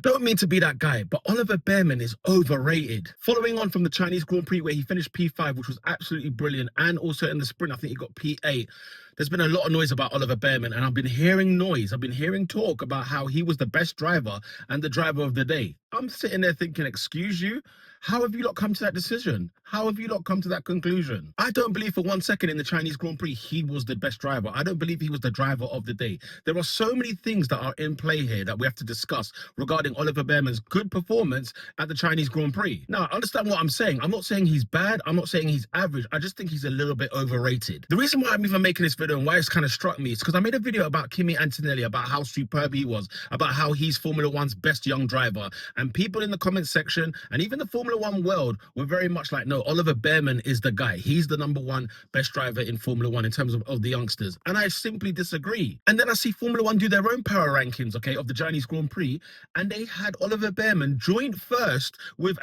don't mean to be that guy, but Oliver Bearman is overrated. Following on from the Chinese Grand Prix where he finished P5, which was absolutely brilliant, and also in the sprint, I think he got P8. There's been a lot of noise about Oliver Bearman, and I've been hearing talk about how he was the best driver and the driver of the day. I'm sitting there thinking, excuse you? How have you not come to that decision? How have you not come to that conclusion? I don't believe for 1 second in the Chinese Grand Prix he was the best driver. I don't believe he was the driver of the day. There are so many things that are in play here that we have to discuss regarding Oliver Bearman's good performance at the Chinese Grand Prix. Now, understand what I'm saying. I'm not saying he's bad. I'm not saying he's average. I just think he's a little bit overrated. The reason why I'm even making this video and why it's kind of struck me is because I made a video about Kimi Antonelli, about how superb he was, about how he's Formula One's best young driver. And people in the comment section and even the Formula One world were very much like, no, Oliver Bearman is the guy. He's the #1 best driver in Formula One in terms of the youngsters. And I simply disagree. And then I see Formula One do their own power rankings, okay, of the Chinese Grand Prix. And they had Oliver Bearman joint first with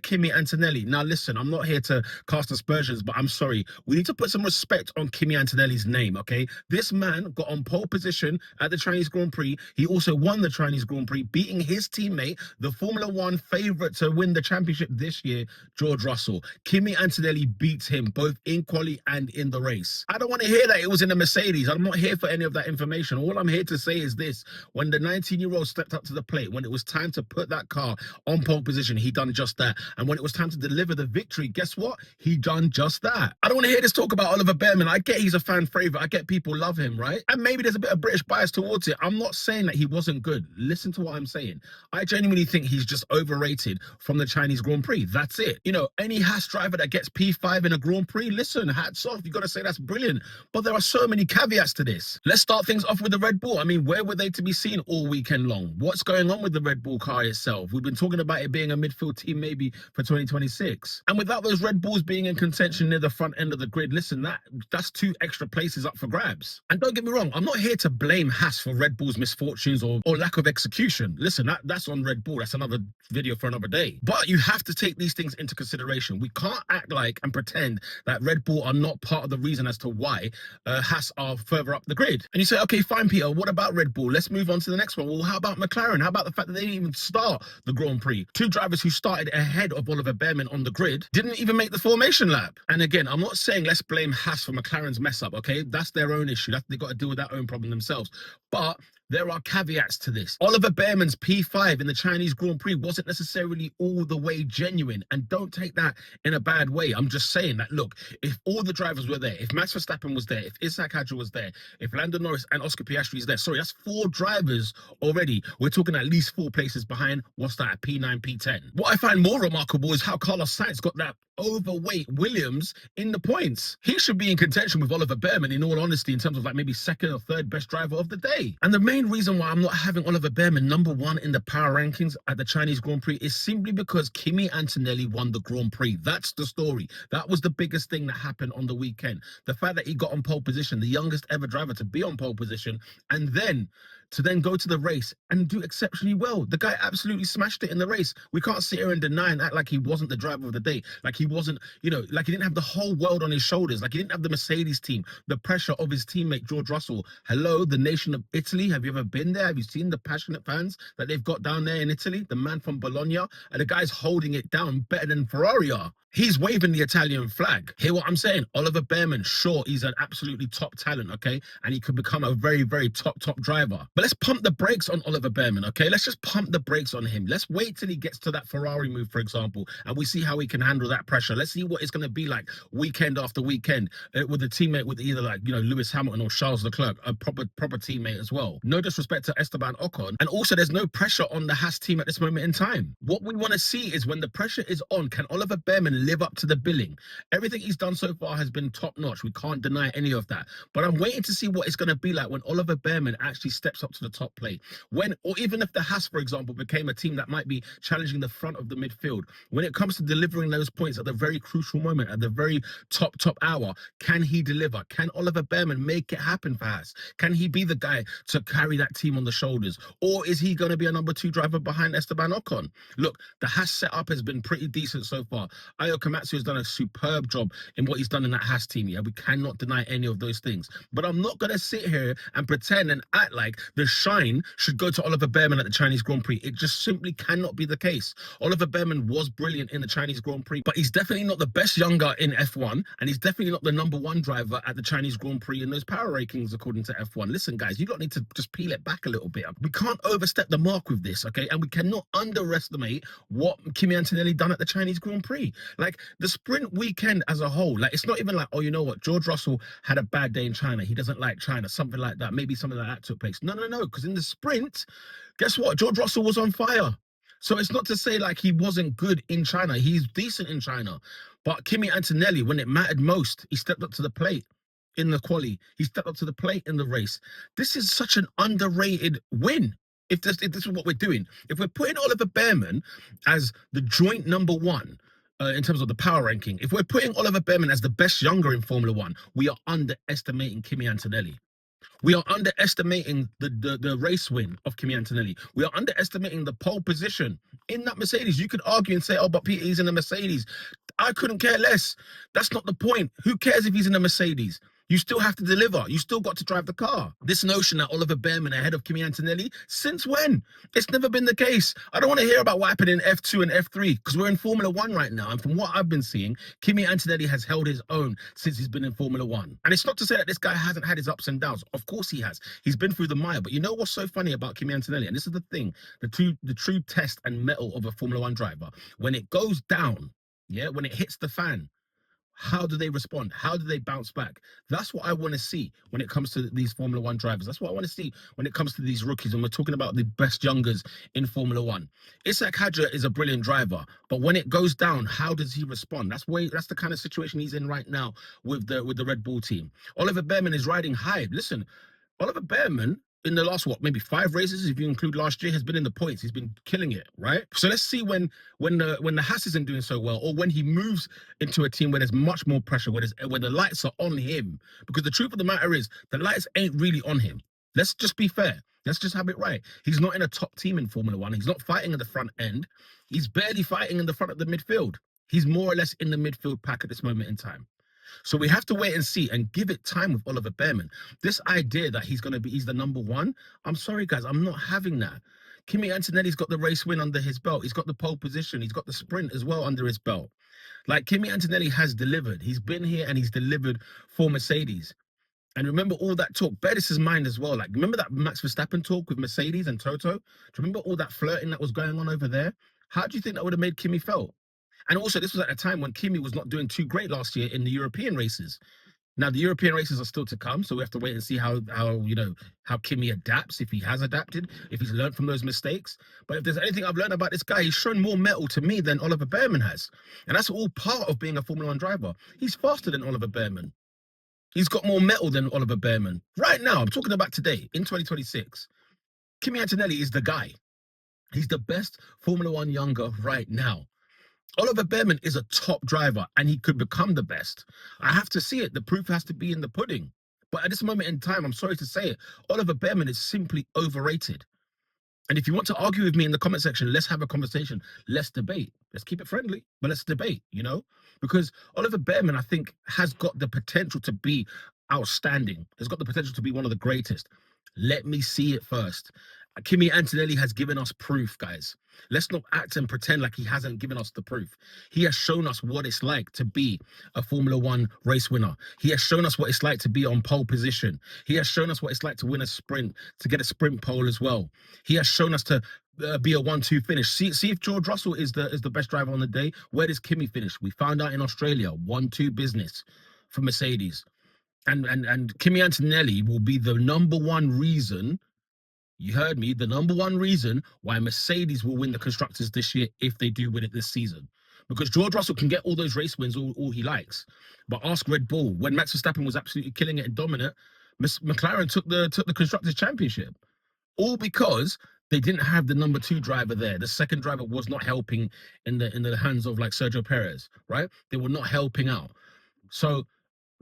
Kimi Antonelli. Now, listen, I'm not here to cast aspersions, but I'm sorry. We need to put some respect on Kimi Antonelli's name, okay? This man got on pole position at the Chinese Grand Prix. He also won the Chinese Grand Prix, beating his teammate, the Formula One favorite to win the championship this year, George Russell. Kimi Antonelli beats him both in quali and in the race. I don't want to hear that it was in a Mercedes. I'm not here for any of that information. All I'm here to say is this: when the 19-year-old stepped up to the plate, when it was time to put that car on pole position, he done just that. And when it was time to deliver the victory, guess what? He done just that. I don't want to hear this talk about Oliver Bearman. I get he's a fan favorite. I get people love him, right? And maybe there's a bit of British bias towards it. I'm not saying that he wasn't good. Listen to what I'm saying. I genuinely think he's just overrated from the Chinese Grand Prix. That's it. You know, any Haas driver that gets P5 in a Grand Prix, listen, hats off. You got to say that's brilliant. But there are so many caveats to this. Let's start things off with the Red Bull. I mean, where were they to be seen all weekend long? What's going on with the Red Bull car itself? We've been talking about it being a midfield team maybe for 2026. And without those Red Bulls being in contention near the front end of the grid, listen, that's 2 extra places up for grabs. And don't get me wrong, I'm not here to blame Haas for Red Bull's misfortunes or lack of execution. Listen, that's on Red Bull. That's another video for another day. But you have to take these things into consideration. We can't act like and pretend that Red Bull are not part of the reason as to why Haas are further up the grid. And you say, okay, fine, Peter, what about Red Bull? Let's move on to the next one. Well, how about McLaren? How about the fact that they didn't even start the Grand Prix? 2 drivers who started ahead of Oliver Bearman on the grid didn't even make the formation lap. And again, I'm not saying let's blame Haas for McLaren's mess up, okay? That's their own issue. They've got to deal with that own problem themselves. But there are caveats to this. Oliver Bearman's P5 in the Chinese Grand Prix wasn't necessarily all the way genuine. And don't take that in a bad way. I'm just saying that, look, if all the drivers were there, if Max Verstappen was there, if Isaac Hadjar was there, if Lando Norris and Oscar Piastri is there, sorry, that's 4 drivers already. We're talking at least 4 places behind. What's that, P9, P10? What I find more remarkable is how Carlos Sainz got that overweight Williams in the points. He should be in contention with Oliver Bearman, in all honesty, in terms of like maybe 2nd or 3rd best driver of the day. And the main reason why I'm not having Oliver Bearman #1 in the power rankings at the Chinese Grand Prix is simply because Kimi Antonelli won the Grand Prix. That's the story. That was the biggest thing that happened on the weekend. The fact that he got on pole position, the youngest ever driver to be on pole position, and then to go to the race and do exceptionally well. The guy absolutely smashed it in the race. We can't sit here and deny and act like he wasn't the driver of the day. Like he wasn't, you know, like he didn't have the whole world on his shoulders. Like he didn't have the Mercedes team, the pressure of his teammate, George Russell. Hello, the nation of Italy. Have you ever been there? Have you seen the passionate fans that they've got down there in Italy? The man from Bologna, and the guy's holding it down better than Ferrari are. He's waving the Italian flag. Hear what I'm saying? Oliver Bearman, sure, he's an absolutely top talent, okay? And he could become a very, very top driver. But let's pump the brakes on Oliver Bearman, okay? Let's just pump the brakes on him. Let's wait till he gets to that Ferrari move, for example, and we see how he can handle that pressure. Let's see what it's going to be like weekend after weekend with a teammate with either like, you know, Lewis Hamilton or Charles Leclerc, a proper teammate as well. No disrespect to Esteban Ocon. And also there's no pressure on the Haas team at this moment in time. What we want to see is when the pressure is on, can Oliver Bearman live up to the billing? Everything he's done so far has been top notch. We can't deny any of that. But I'm waiting to see what it's going to be like when Oliver Bearman actually steps up to the top plate. When, or even if the Haas, for example, became a team that might be challenging the front of the midfield, when it comes to delivering those points at the very crucial moment, at the very top hour, can he deliver? Can Oliver Bearman make it happen for Haas? Can he be the guy to carry that team on the shoulders? Or is he going to be a #2 driver behind Esteban Ocon? Look, the Haas setup has been pretty decent so far. Ayo Komatsu has done a superb job in what he's done in that Haas team. Yeah, we cannot deny any of those things. But I'm not going to sit here and pretend and act like the the shine should go to Oliver Bearman at the Chinese Grand Prix. It just simply cannot be the case. Oliver Bearman was brilliant in the Chinese Grand Prix, but he's definitely not the best younger in F1, and he's definitely not the #1 driver at the Chinese Grand Prix in those power rankings according to F1. Listen, guys, you don't need to just peel it back a little bit. We can't overstep the mark with this, okay? And we cannot underestimate what Kimi Antonelli done at the Chinese Grand Prix. Like, the sprint weekend as a whole, like, it's not even like, oh, you know what, George Russell had a bad day in China. He doesn't like China, something like that. Maybe something like that took place. No, because in the sprint, guess what? George Russell was on fire. So it's not to say like he wasn't good in China. He's decent in China. But Kimi Antonelli, when it mattered most, he stepped up to the plate in the quali. He stepped up to the plate in the race. This is such an underrated win. If this is what we're doing, if we're putting Oliver Bearman as the joint #1 in terms of the power ranking, if we're putting Oliver Bearman as the best younger in Formula One, we are underestimating Kimi Antonelli. We are underestimating the race win of Kimi Antonelli. We are underestimating the pole position in that Mercedes. You could argue and say, oh, but Peter, he's in a Mercedes. I couldn't care less. That's not the point. Who cares if he's in a Mercedes? You still have to deliver. You still got to drive the car. This notion that Oliver Bearman ahead of Kimi Antonelli, since when? It's never been the case. I don't want to hear about what happened in F2 and F3 because we're in Formula One right now. And from what I've been seeing, Kimi Antonelli has held his own since he's been in Formula One. And it's not to say that this guy hasn't had his ups and downs. Of course he has. He's been through the mire. But you know what's so funny about Kimi Antonelli? And this is the thing, the true test and metal of a Formula One driver. When it goes down, yeah, when it hits the fan, how do they respond? How do they bounce back? That's what I want to see when it comes to these Formula One drivers. That's what I want to see when it comes to these rookies. And we're talking about the best youngers in Formula One. Ishak Hadja is a brilliant driver, but when it goes down, how does he respond? That's the kind of situation he's in right now with the Red Bull team. Oliver Bearman is riding high. Listen, Oliver Bearman, in the last, maybe 5 races, if you include last year, has been in the points. He's been killing it, right? So let's see when the Haas isn't doing so well, or when he moves into a team where there's much more pressure, where the lights are on him. Because the truth of the matter is, the lights ain't really on him. Let's just be fair. Let's just have it right. He's not in a top team in Formula One. He's not fighting at the front end. He's barely fighting in the front of the midfield. He's more or less in the midfield pack at this moment in time. So we have to wait and see and give it time with Oliver Bearman. This idea that he's the #1, I'm sorry, guys, I'm not having that. Kimi Antonelli's got the race win under his belt. He's got the pole position. He's got the sprint as well under his belt. Like, Kimi Antonelli has delivered. He's been here and he's delivered for Mercedes. And remember all that talk, bear this in mind as well. Like, remember that Max Verstappen talk with Mercedes and Toto? Do you remember all that flirting that was going on over there? How do you think that would have made Kimi felt? And also, this was at a time when Kimi was not doing too great last year in the European races. Now, the European races are still to come, so we have to wait and see how Kimi adapts, if he has adapted, if he's learned from those mistakes. But if there's anything I've learned about this guy, he's shown more mettle to me than Oliver Bearman has. And that's all part of being a Formula One driver. He's faster than Oliver Bearman. He's got more mettle than Oliver Bearman. Right now, I'm talking about today, in 2026. Kimi Antonelli is the guy. He's the best Formula One younger right now. Oliver Bearman is a top driver and he could become the best. I have to see it. The proof has to be in the pudding. But at this moment in time, I'm sorry to say it, Oliver Bearman is simply overrated. And if you want to argue with me in the comment section, let's have a conversation. Let's debate. Let's keep it friendly, but let's debate, Because Oliver Bearman, I think, has got the potential to be outstanding. Has got the potential to be one of the greatest. Let me see it first. Kimi Antonelli has given us proof, guys. Let's not act and pretend like he hasn't given us the proof. He has shown us what it's like to be a Formula One race winner. He has shown us what it's like to be on pole position. He has shown us what it's like to win a sprint, to get a sprint pole as well. He has shown us to be a 1-2 finish. See if George Russell is the best driver on the day. Where does Kimi finish? We found out in Australia, 1-2 business for Mercedes. And Kimi Antonelli will be the #1 reason, you heard me, the #1 reason why Mercedes will win the Constructors this year if they do win it this season. Because George Russell can get all those race wins all he likes. But ask Red Bull, when Max Verstappen was absolutely killing it and dominant, McLaren took the Constructors Championship. All because they didn't have the #2 driver there. The second driver was not helping in the hands of like Sergio Perez, right? They were not helping out. So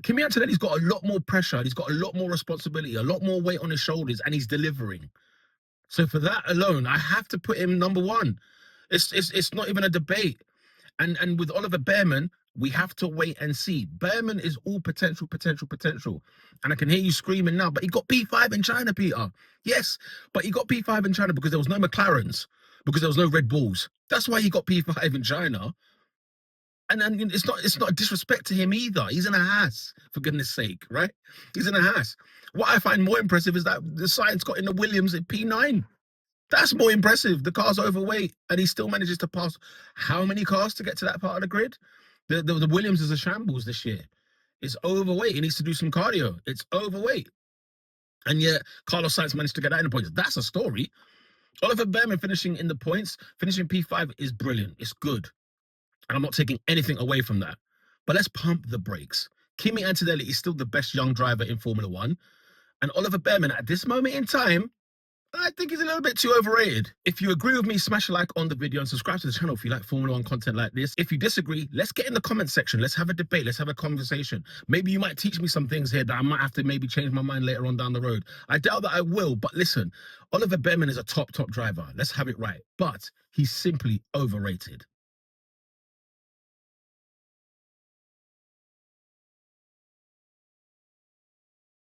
Kimi Antonelli's got a lot more pressure. He's got a lot more responsibility, a lot more weight on his shoulders, and he's delivering. So for that alone, I have to put him #1. It's not even a debate. And with Oliver Bearman, We have to wait and see. Bearman is all potential, potential, potential. And I can hear you screaming now, but he got P5 in China, Peter. Yes, but he got P5 in China because there was no McLarens, because there was no Red Bulls. That's why he got P5 in China. And then it's not a disrespect to him either. He's in a Haas, for goodness sake, right? He's in a Haas. What I find more impressive is that the science got in the Williams at P9. That's more impressive. The car's overweight, and he still manages to pass how many cars to get to that part of the grid? The Williams is a shambles this year. It's overweight. He needs to do some cardio. It's overweight. And yet, Carlos Sainz managed to get that in the points. That's a story. Oliver Bearman finishing in the points, finishing P5 is brilliant. It's good. And I'm not taking anything away from that. But let's pump the brakes. Kimi Antonelli is still the best young driver in Formula One. And Oliver Bearman, at this moment in time, I think he's a little bit too overrated. If you agree with me, smash a like on the video and subscribe to the channel if you like Formula One content like this. If you disagree, let's get in the comment section. Let's have a debate. Let's have a conversation. Maybe you might teach me some things here that I might have to maybe change my mind later on down the road. I doubt that I will, but listen, Oliver Bearman is a top driver. Let's have it right. But he's simply overrated.